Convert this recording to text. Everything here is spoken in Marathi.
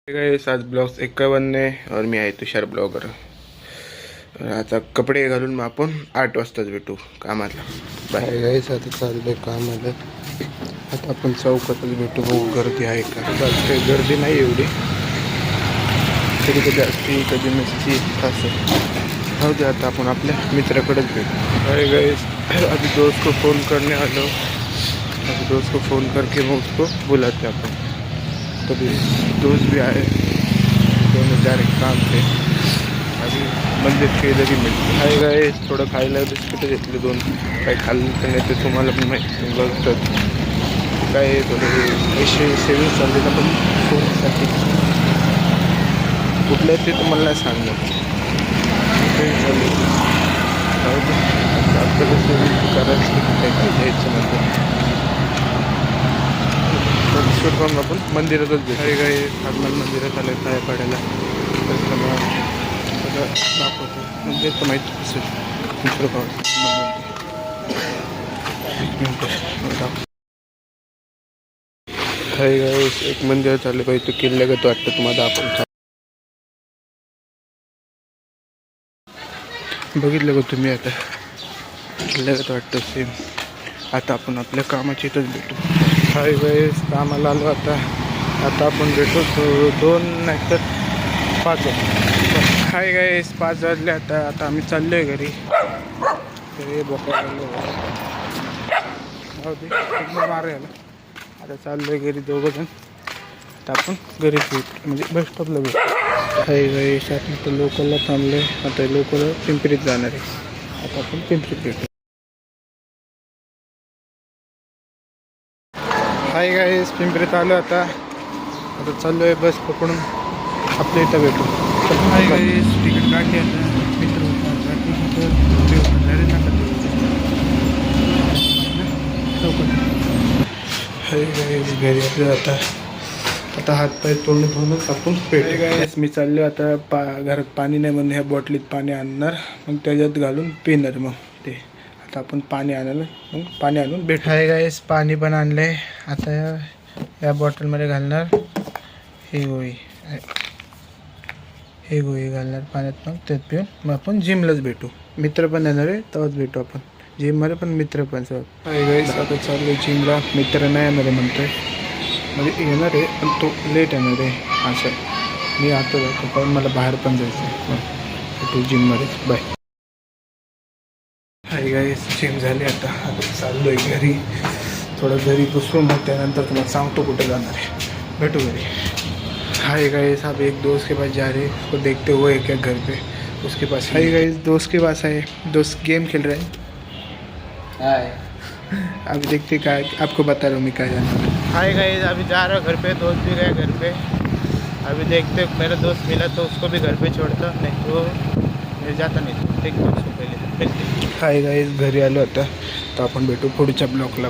गाइस आज ब्लॉग 51 आहे और मी आहे तुषार ब्लॉगर। आता कपडे घालून मग आपण 8 वाजताच भेटू कामाला। बाय गाइस, आता चाललोय कामाला। आता आपण चौकातच भेटू, बघू गर्दी आहे का। काही गर्दी नाही एवढी, कधी कधी असते कधी नसती असं। जाऊ दे, आता आपण आपल्या मित्राकडेच भेटू। बाय गाइस, अभी दोस्त को फ़ोन करने वाला हूँ। अभी दोस्त को फ़ोन करके मैं उसको बुलाते अपन। तभी दोस्त भी आए, दोनों डायरेक्ट काम थे। अभी मंदिर के इधर ही मिळते। हाय गाइस, थोडं खायला बिस्किट घेतले दोन। काही खाल्लं तर नाही ते तुम्हाला पण माहिती बघतात काय। थोडे पैसे सेविंग चालले ना पण फोनसाठी, कुठलं आहे ते तुम्हाला नाही सांगणार। चालले आपल्याला सेविंग करायची, काय काय घ्यायचं नंतर करून आपण मंदिरातच भेटू। हाय गाइस, हनुमान मंदिरात आलं पाया पडायला। तर तुम्हाला सगळं दाखवतो, म्हणजे तर माहिती असेल हाय गाइस, एक मंदिर चाललं पाहिजे, तो किल्ल्यागत वाटतं तुम्हाला। आपण बघितलं का तुम्ही? आता किल्ल्यागत वाटतं सेम। आता आपण आपल्या कामाच्या इथंच भेटू। हाय गाइस, कामाला आलो आता। आता आपण भेटू 2 नाही तर 5 वाजता। हाय गाइस, 5 वाजले आता। आता आम्ही चाललोय घरी। हे बघा मारे आला। आता चाललोय घरी दोघं जण। आता आपण घरी भेटू, म्हणजे बस स्टॉपला भेटू। हाय गाइस, आता लोकलला थांबलोय। आता लोकल पिंपरीत जाणार आहे। आता आपण पिंपरीत भेटू। हाय गाइस, पिंपरीत आलो आता। आता चाललोय बस पकडून आपल्या इथं भेटू। हाय गाइस, तिकीट काढली आता। मित्र हाय गाइस, घरी आलो आता। आता हातपाय तोंड धुवूनच आपण भेटू। गाइस, मी चाललो आता घरात पाणी नाही म्हणून ह्या बॉटलीत पाणी आणणार, मग त्याच्यात घालून पिणार। मग ते आता आपण पाणी आणायला, मग पाणी आणून भेटू। हाय गाइस, पाणी पण आणलंय। आता या बॉटलमध्ये घालणार हे गोळी घालणार पाण्यात, मग त्यात पिऊन मग आपण जिमलाच भेटू। मित्र पण येणार आहे, तेव्हाच भेटू आपण जिममध्ये, पण मित्र पण सर। हाय गाइस, आता चाललो जिमला। मित्र नाही येणार आहे म्हणतोय, म्हणजे येणार आहे पण तो लेट येणार आहे असं। मी आता जातो कारण मला बाहेर पण जायचं आहे। मग भेटू जिममध्येच, बाय। हाय गाइस, जिम झाली आता। आता चाललो आहे घरी। थोडं घरी बसून मग त्यानंतर तुम्हाला सांगतो कुठे जाणार आहे। भेटू घरी। हाय गाइस, अब एक दोस्त के पास जा रहे हैं, उसको देखते हुए क्या घर पे उसके पास। हाय गाइस, दोस्त के पास आए, दोस्त गेम खेल रहे हैं। हाय, अभी देखते क्या, आपको बता रहा हूँ मैं क्या जाना। हाय गाइस, अभी जा रहा हूँ घर पे, दोस्त भी गए घर पे। अभी देखते मेरा दोस्त मिला तो उसको भी घर पे छोड़ता, नहीं तो मैं जाता नहीं। देखते उसको पहले। हाय गाइस, घरी आलो आता। तर आपण भेटू पुढच्या ब्लॉकला।